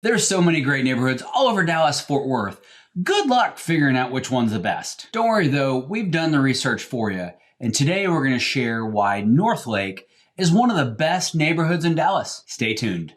There's so many great neighborhoods all over Dallas-Fort Worth. Good luck figuring out which one's the best. Don't worry though, we've done the research for you. And today we're going to share why Northlake is one of the best neighborhoods in Dallas. Stay tuned.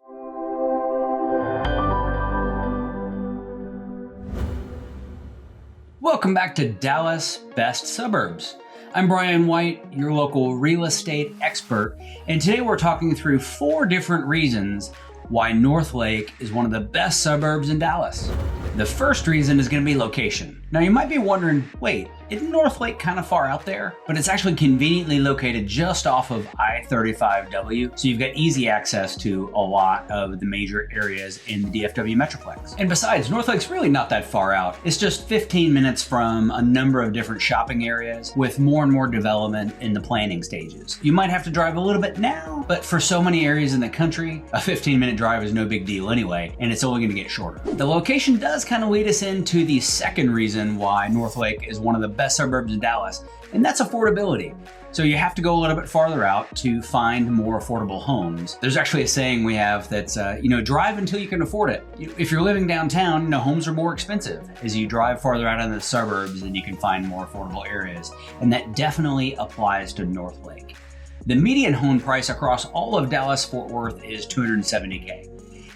Welcome back to Dallas Best Suburbs. I'm Brian White, your local real estate expert. And today we're talking through 4 different reasons why Northlake is one of the best suburbs in Dallas. The first reason is going to be location. Now you might be wondering, wait, isn't Northlake kind of far out there? But it's actually conveniently located just off of I-35W, so you've got easy access to a lot of the major areas in the DFW Metroplex. And besides, Northlake's really not that far out. It's just 15 minutes from a number of different shopping areas with more and more development in the planning stages. You might have to drive a little bit now, but for so many areas in the country, a 15-minute drive is no big deal anyway, and it's only going to get shorter. The location does kind of lead us into the second reason why Northlake is one of the best suburbs in Dallas, and that's affordability. So you have to go a little bit farther out to find more affordable homes. There's actually a saying we have that's, drive until you can afford it. If you're living downtown, homes are more expensive. As you drive farther out into the suburbs, then you can find more affordable areas. And that definitely applies to Northlake. The median home price across all of Dallas-Fort Worth is $270K.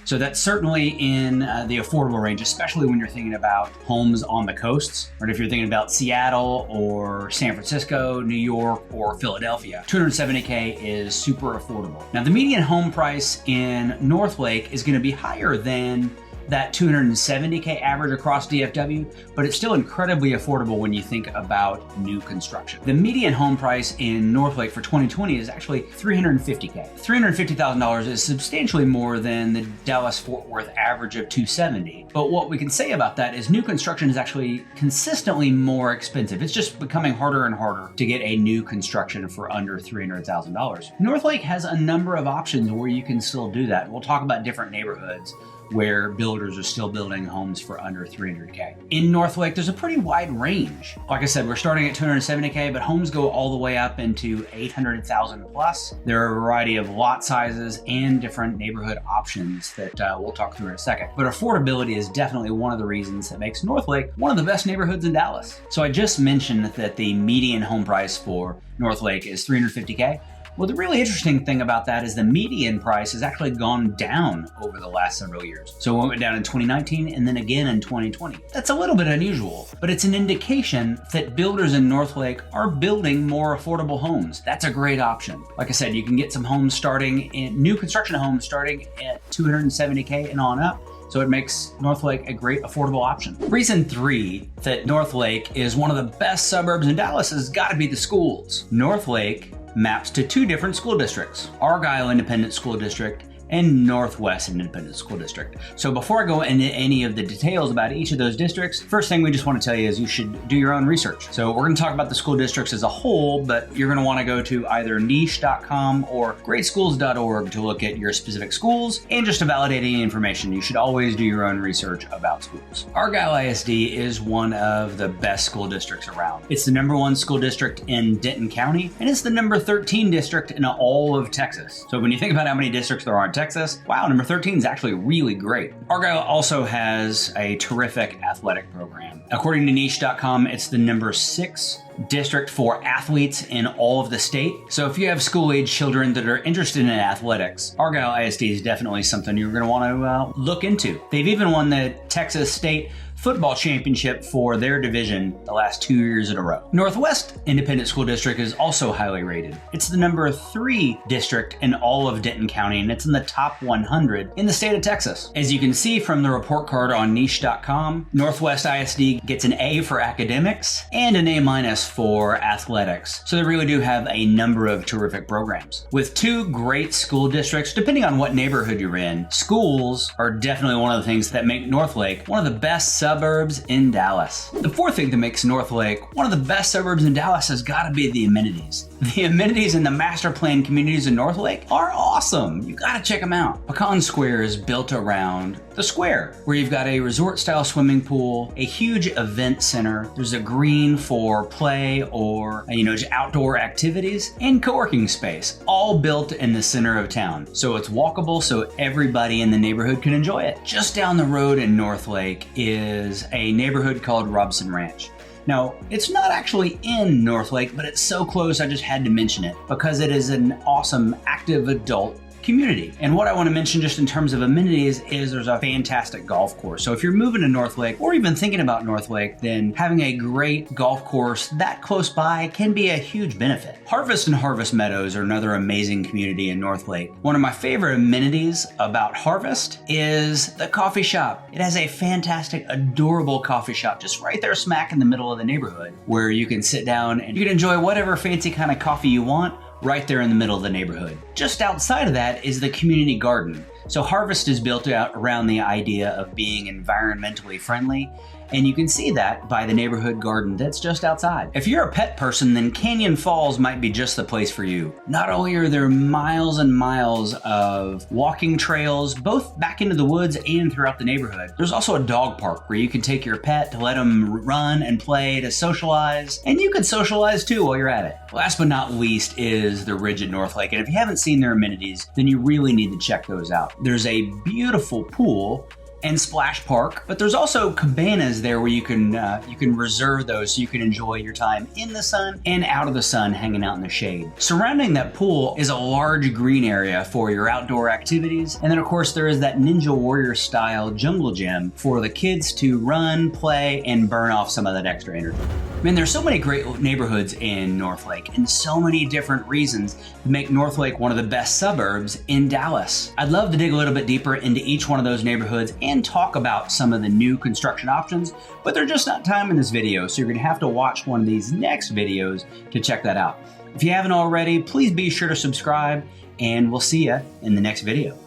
So that's certainly in the affordable range, especially when you're thinking about homes on the coasts, or if you're thinking about Seattle or San Francisco, New York, or Philadelphia. $270K is super affordable. Now the median home price in Northlake is going to be higher than that $270K average across DFW, but it's still incredibly affordable when you think about new construction. The median home price in Northlake for 2020 is actually $350K. $350,000 is substantially more than the Dallas-Fort Worth average of $270. But what we can say about that is new construction is actually consistently more expensive. It's just becoming harder and harder to get a new construction for under $300,000. Northlake has a number of options where you can still do that. We'll talk about different neighborhoods where builders are still building homes for under $300K. In Northlake, there's a pretty wide range. Like I said, we're starting at $270K, but homes go all the way up into $800,000 plus. There are a variety of lot sizes and different neighborhood options that we'll talk through in a second. But affordability is definitely one of the reasons that makes Northlake one of the best neighborhoods in Dallas. So I just mentioned that the median home price for Northlake is $350K. Well, the really interesting thing about that is the median price has actually gone down over the last several years. So it went down in 2019 and then again in 2020. That's a little bit unusual, but it's an indication that builders in Northlake are building more affordable homes. That's a great option. Like I said, you can get some homes starting in new construction homes starting at $270K and on up. So it makes Northlake a great affordable option. Reason 3 that Northlake is one of the best suburbs in Dallas has got to be the schools. Northlake maps to 2 different school districts, Argyle Independent School District and Northwest Independent School District. So before I go into any of the details about each of those districts, first thing we just want to tell you is you should do your own research. So we're going to talk about the school districts as a whole, but you're going to want to go to either niche.com or greatschools.org to look at your specific schools and just to validate any information. You should always do your own research about schools. Argyle ISD is one of the best school districts around. It's the #1 school district in Denton County, and it's the number 13 district in all of Texas. So when you think about how many districts there are in Texas, wow, number 13 is actually really great. Argyle also has a terrific athletic program. According to niche.com, it's the number 6 district for athletes in all of the state. So if you have school-age children that are interested in athletics, Argyle ISD is definitely something you're going to want to look into. They've even won the Texas State Football Championship for their division the last 2 years in a row. Northwest Independent School District is also highly rated. It's the number 3 district in all of Denton County, and it's in the top 100 in the state of Texas. As you can see from the report card on niche.com, Northwest ISD gets an A for academics and an A- for athletics. So they really do have a number of terrific programs. With 2 great school districts, depending on what neighborhood you're in, schools are definitely one of the things that make Northlake one of the best suburbs in Dallas. The 4th thing that makes Northlake one of the best suburbs in Dallas has got to be the amenities. The amenities in the master plan communities in Northlake are awesome. You gotta check them out. Pecan Square is built around the square, where you've got a resort-style swimming pool, a huge event center, there's a green for play or, just outdoor activities, and co-working space, all built in the center of town. So it's walkable so everybody in the neighborhood can enjoy it. Just down the road in Northlake is a neighborhood called Robson Ranch. Now, it's not actually in Northlake, but it's so close I just had to mention it because it is an awesome active adult community. And what I want to mention just in terms of amenities is there's a fantastic golf course. So if you're moving to Northlake or even thinking about Northlake, then having a great golf course that close by can be a huge benefit. Harvest and Harvest Meadows are another amazing community in Northlake. One of my favorite amenities about Harvest is the coffee shop. It has a fantastic, adorable coffee shop just right there smack in the middle of the neighborhood where you can sit down and you can enjoy whatever fancy kind of coffee you want right there in the middle of the neighborhood. Just outside of that is the community garden. So Harvest is built out around the idea of being environmentally friendly, and you can see that by the neighborhood garden that's just outside. If you're a pet person, then Canyon Falls might be just the place for you. Not only are there miles and miles of walking trails, both back into the woods and throughout the neighborhood, there's also a dog park where you can take your pet to let them run and play, to socialize, and you can socialize too while you're at it. Last but not least is the Ridge at Northlake, and if you haven't seen their amenities, then you really need to check those out. There's a beautiful pool and splash park, but there's also cabanas there where you can reserve those so you can enjoy your time in the sun and out of the sun hanging out in the shade. Surrounding that pool is a large green area for your outdoor activities, and then of course there is that Ninja Warrior style jungle gym for the kids to run, play, and burn off some of that extra energy. Man, there's so many great neighborhoods in Northlake and so many different reasons to make Northlake one of the best suburbs in Dallas. I'd love to dig a little bit deeper into each one of those neighborhoods and talk about some of the new construction options, but there's just not time in this video, so you're gonna have to watch one of these next videos to check that out. If you haven't already, please be sure to subscribe, and we'll see you in the next video.